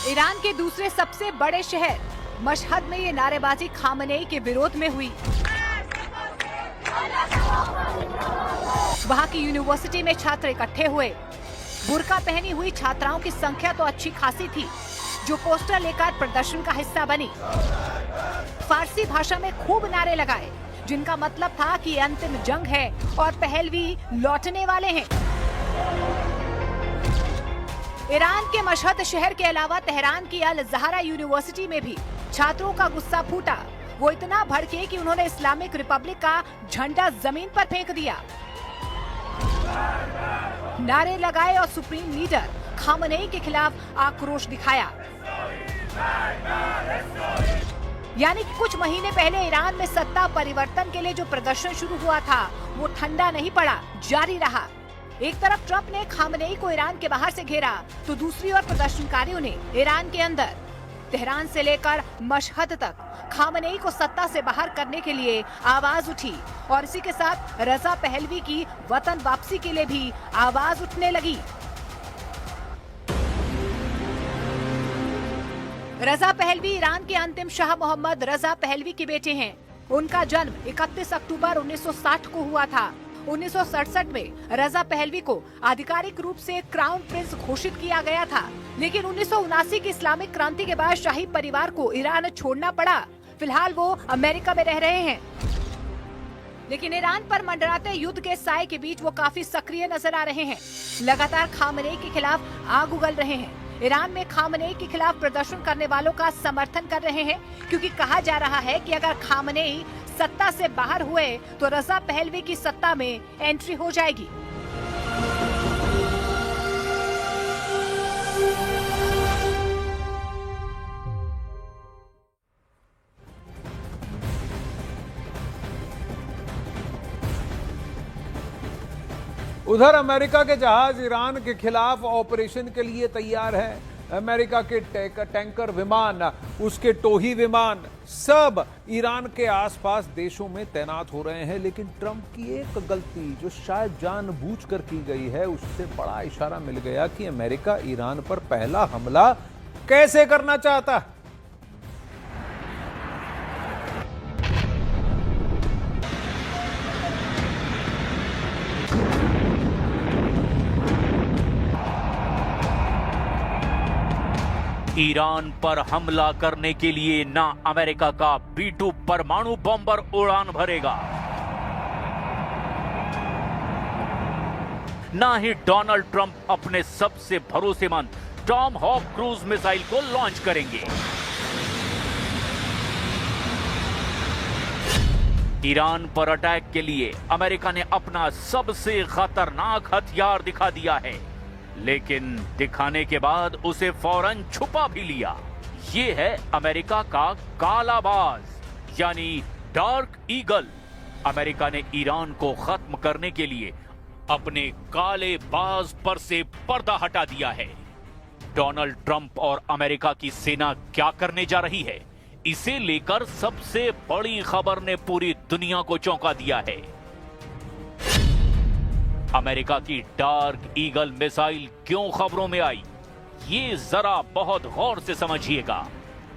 Iran के दूसरे सबसे बड़े शहर मशहद में ये नारेबाजी खामनेई के विरोध में हुई। वहाँ की यूनिवर्सिटी में छात्र इकट्ठे हुए। बुर्का पहनी हुई छात्राओं की संख्या तो अच्छी खासी थी, जो पोस्टर लेकर प्रदर्शन का हिस्सा बनी। फारसी भाषा में खूब नारे लगाए, जिनका मतलब था कि अंतिम जंग है और पहलवी लौटने वाले हैं। ईरान के मशहद शहर के अलावा तेहरान की अल ज़हरा यूनिवर्सिटी में भी छात्रों का गुस्सा फूटा। वो इतना भड़के कि उन्होंने इस्लामिक रिपब्लिक का झंडा जमीन पर फेंक दिया। नारे लगाए और सुप्रीम लीडर खामनेई के खिलाफ आक्रोश दिखाया। यानी कि कुछ महीने पहले ईरान में सत्ता परिवर्तन के लिए जो प्रदर्शन शुरू हुआ था, वो ठंडा नहीं पड़ा, जारी रहा। एक तरफ ट्रंप ने खामनेई को ईरान के बाहर से घेरा, तो दूसरी ओर प्रदर्शनकारियों ने ईरान के अंदर तेहरान से लेकर मशहद तक खामनेई को सत्ता से बाहर करने के लिए आवाज उठी। और इसी के साथ रजा पहलवी की वतन वापसी के लिए भी आवाज उठने लगी। रजा पहलवी ईरान के अंतिम शाह मोहम्मद रजा पहलवी के बेटे हैं। उनका जन्म 31 अक्टूबर 1960 को हुआ था। 1967 में रजा पहलवी को आधिकारिक रूप से क्राउन प्रिंस घोषित किया गया था, लेकिन 1979 की इस्लामिक क्रांति के बाद शाही परिवार को ईरान छोड़ना पड़ा। फिलहाल वो अमेरिका में रह रहे हैं, लेकिन ईरान पर मंडराते युद्ध के साए के बीच वो काफी सक्रिय नजर आ रहे हैं। लगातार खामनेई के खिलाफ आग उगल रहे हैं। ईरान में खामनेई के खिलाफ प्रदर्शन करने वालों का समर्थन कर रहे हैं, क्योंकि कहा जा रहा है कि अगर खामनेई सत्ता से बाहर हुए तो रजा पहलवी की सत्ता में एंट्री हो जाएगी। उधर अमेरिका के जहाज ईरान के खिलाफ ऑपरेशन के लिए तैयार है। अमेरिका के टैंकर विमान, उसके टोही विमान सब ईरान के आसपास देशों में तैनात हो रहे हैं। लेकिन ट्रंप की एक गलती, जो शायद जानबूझकर की गई है, उससे बड़ा इशारा मिल गया कि अमेरिका ईरान पर पहला हमला कैसे करना चाहता है। ईरान पर हमला करने के लिए ना अमेरिका का B-2 परमाणु बॉम्बर उड़ान भरेगा, ना ही डोनाल्ड ट्रंप अपने सबसे भरोसेमंद टॉम हॉक क्रूज मिसाइल को लॉन्च करेंगे। ईरान पर अटैक के लिए अमेरिका ने अपना सबसे खतरनाक हथियार दिखा दिया है, लेकिन दिखाने के बाद उसे फौरन छुपा भी लिया। ये है अमेरिका का कालाबाज, यानी डार्क ईगल। अमेरिका ने ईरान को खत्म करने के लिए अपने काले बाज पर से पर्दा हटा दिया है। डोनाल्ड ट्रंप और अमेरिका की सेना क्या करने जा रही है, इसे लेकर सबसे बड़ी खबर ने पूरी दुनिया को चौंका दिया है। अमेरिका की डार्क ईगल मिसाइल क्यों खबरों में आई, ये जरा बहुत गौर से समझिएगा।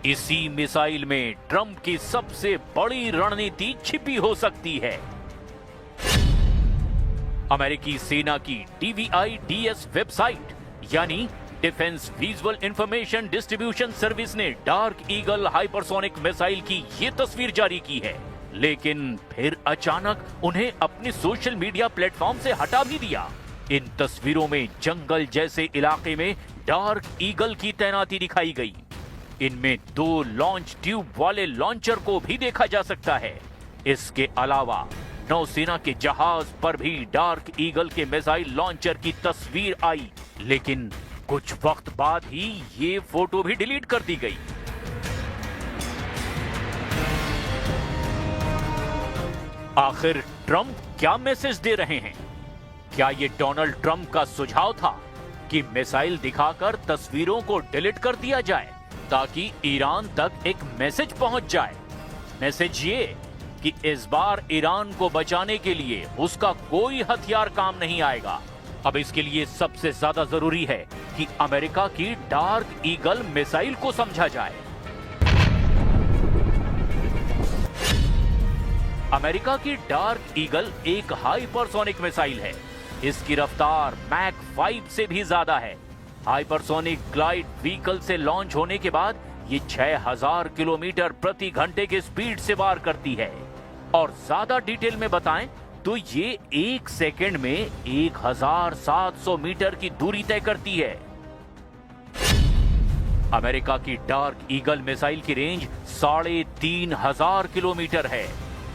इसी मिसाइल में ट्रंप की सबसे बड़ी रणनीति छिपी हो सकती है। अमेरिकी सेना की DVIDS वेबसाइट, यानी defence visual information distribution service, ने डार्क ईगल हाइपरसोनिक मिसाइल की ये तस्वीर जारी की है, लेकिन फिर अचानक उन्हें अपने सोशल मीडिया प्लेटफॉर्म से हटा भी दिया। इन तस्वीरों में जंगल जैसे इलाके में डार्क ईगल की तैनाती दिखाई गई। इनमें 2 लॉन्च ट्यूब वाले लॉन्चर को भी देखा जा सकता है। इसके अलावा नौसेना के जहाज पर भी डार्क ईगल के मिसाइल लॉन्चर की तस्वीर आई, लेकिन कुछ वक्त बाद ही ये फोटो भी डिलीट कर दी गई। आखिर ट्रंप क्या मैसेज दे रहे हैं? क्या ये डोनाल्ड ट्रंप का सुझाव था कि मिसाइल दिखाकर तस्वीरों को डिलीट कर दिया जाए, ताकि ईरान तक एक मैसेज पहुंच जाए? मैसेज ये कि इस बार ईरान को बचाने के लिए उसका कोई हथियार काम नहीं आएगा। अब इसके लिए सबसे ज्यादा जरूरी है कि अमेरिका की डार्क ईगल मिसाइल को समझा जाए। अमेरिका की डार्क ईगल एक हाइपरसोनिक मिसाइल है। इसकी रफ्तार मैक 5 से भी ज्यादा है। हाइपरसोनिक ग्लाइड व्हीकल से लॉन्च होने के बाद ये 6000 किलोमीटर प्रति घंटे के स्पीड से वार करती है। और ज्यादा डिटेल में बताएं तो ये 1 सेकंड में 1700 मीटर की दूरी तय करती है। अमेरिका की डार्क ईगल मिसाइल की रेंज 3500 किलोमीटर है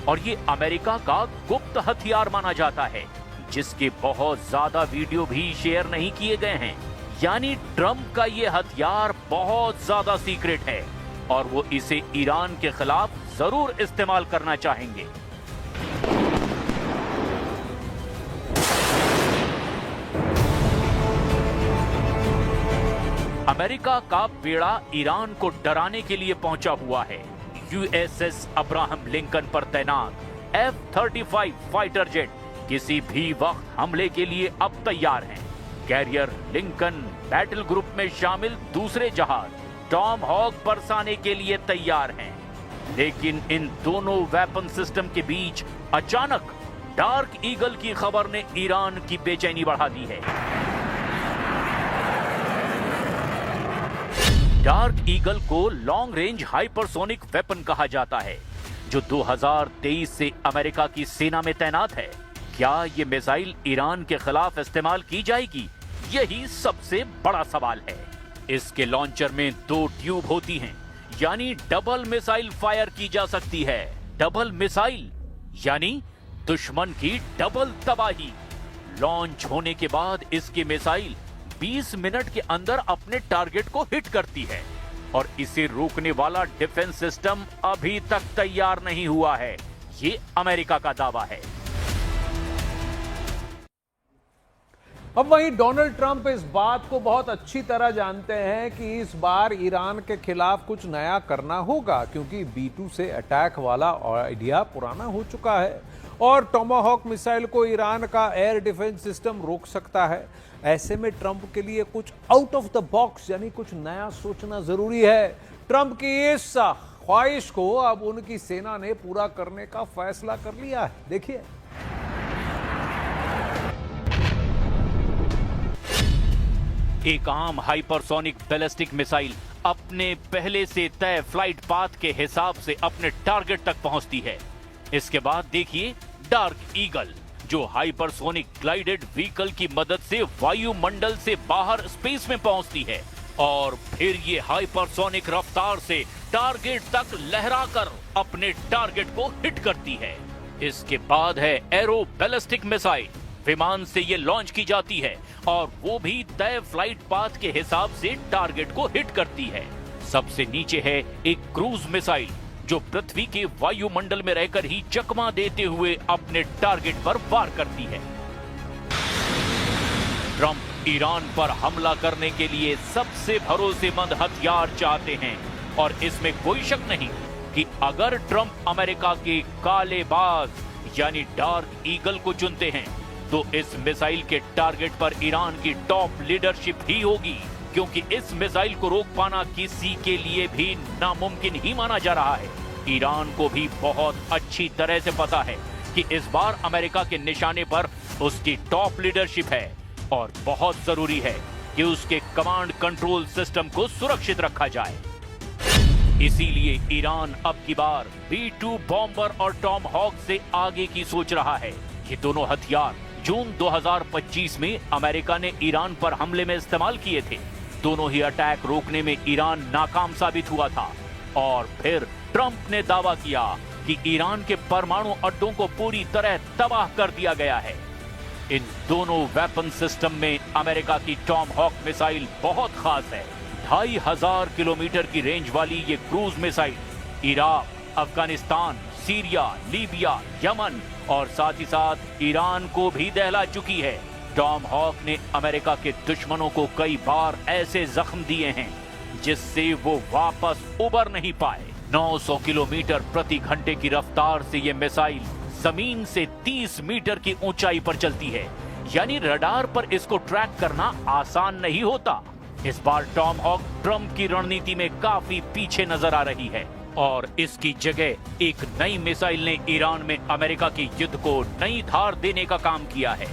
और ये अमेरिका का गुप्त हथियार माना जाता है, जिसके बहुत ज्यादा वीडियो भी शेयर नहीं किए गए हैं। यानी ट्रंप का ये हथियार बहुत ज्यादा सीक्रेट है और वो इसे ईरान के खिलाफ जरूर इस्तेमाल करना चाहेंगे। अमेरिका का बेड़ा ईरान को डराने के लिए पहुंचा हुआ है। यूएसएस अब्राहम लिंकन पर तैनात F-35 फाइटर जेट किसी भी वक्त हमले के लिए अब तैयार हैं। कैरियर लिंकन बैटल ग्रुप में शामिल दूसरे जहाज टॉम हॉक बरसाने के लिए तैयार हैं। लेकिन इन दोनों वेपन सिस्टम के बीच अचानक डार्क ईगल की खबर ने ईरान की बेचैनी बढ़ा दी है। डार्क ईगल को लॉन्ग रेंज हाइपरसोनिक वेपन कहा जाता है, जो 2023 से अमेरिका की सेना में तैनात है। क्या ये मिसाइल ईरान के खिलाफ इस्तेमाल की जाएगी? यही सबसे बड़ा सवाल है। इसके लॉन्चर में 2 ट्यूब होती हैं, यानी डबल मिसाइल फायर की जा सकती है। डबल मिसाइल यानी दुश्मन की डबल तबाही। लॉन्च होने के बाद इसकी मिसाइल 20 मिनट के अंदर अपने टारगेट को हिट करती है और इसे रोकने वाला डिफेंस सिस्टम अभी तक तैयार नहीं हुआ है। ये अमेरिका का दावा है। अब वहीं डोनाल्ड ट्रंप इस बात को बहुत अच्छी तरह जानते हैं कि इस बार ईरान के खिलाफ कुछ नया करना होगा, क्योंकि B-2 से अटैक वाला आइडिया पुराना हो चुका है और टोमाहॉक मिसाइल को ईरान का एयर डिफेंस सिस्टम रोक सकता है। ऐसे में ट्रंप के लिए कुछ आउट ऑफ द बॉक्स यानी कुछ नया सोचना जरूरी है। ट्रंप की इस ख्वाहिश को अब उनकी सेना ने पूरा करने का फैसला कर लिया है। देखिए, एक आम हाइपरसोनिक बैलिस्टिक मिसाइल अपने पहले से तय फ्लाइट पाथ के हिसाब से अपने टारगेट तक पहुंचती है। इसके बाद देखिए डार्क ईगल, जो हाइपरसोनिक ग्लाइडेड व्हीकल की मदद से वायुमंडल से बाहर स्पेस में पहुंचती है और फिर ये हाइपरसोनिक रफ्तार से टारगेट तक लहराकर अपने टारगेट को हिट करती है। इसके बाद है एरो बैलिस्टिक मिसाइल। विमान से ये लॉन्च की जाती है और वो भी तय फ्लाइट पाथ के हिसाब से टारगेट को हिट करती है। सबसे नीचे है एक क्रूज मिसाइल, जो पृथ्वी के वायुमंडल में रहकर ही चकमा देते हुए अपने टारगेट पर वार करती है। ट्रंप ईरान पर हमला करने के लिए सबसे भरोसेमंद हथियार चाहते हैं और इसमें कोई शक नहीं कि अगर ट्रंप अमेरिका के काले बाज यानी डार्क ईगल को चुनते हैं तो इस मिसाइल के टारगेट पर ईरान की टॉप लीडरशिप ही होगी, क्योंकि इस मिसाइल को रोक पाना किसी के लिए भी नामुमकिन ही माना जा रहा है। ईरान को भी बहुत अच्छी तरह से पता है कि इस बार अमेरिका के निशाने पर उसकी टॉप लीडरशिप है और बहुत जरूरी है कि उसके कमांड कंट्रोल सिस्टम को सुरक्षित रखा जाए। इसीलिए ईरान अब की बार B-2 बॉम्बर और टॉम हॉक से आगे की सोच रहा है। ये दोनों हथियार जून 2025 में अमेरिका ने ईरान पर हमले में इस्तेमाल किए थे। दोनों ही अटैक रोकने में ईरान नाकाम साबित हुआ था और फिर ट्रंप ने दावा किया कि ईरान के परमाणु अड्डों को पूरी तरह तबाह कर दिया गया है। इन दोनों वेपन सिस्टम में अमेरिका की टॉम हॉक मिसाइल बहुत खास है। 2500 किलोमीटर की रेंज वाली ये cruise missile Iraq, Afghanistan, Syria, Libya, Yemen और साथ ही साथ ईरान को भी दहला चुकी है। टॉम हॉक ने अमेरिका के दुश्मनों को कई बार ऐसे जख्म दिए हैं जिससे वो वापस उबर नहीं पाए। 900 किलोमीटर प्रति घंटे की रफ्तार से ये मिसाइल जमीन से 30 मीटर की ऊंचाई पर चलती है। यानी रडार पर इसको ट्रैक करना आसान नहीं होता। इस बार टॉम हॉक ट्रंप की रणनीति में काफी पीछे नजर आ रही है और इसकी जगह एक नई मिसाइल ने ईरान में अमेरिका के युद्ध को नई धार देने का काम किया है।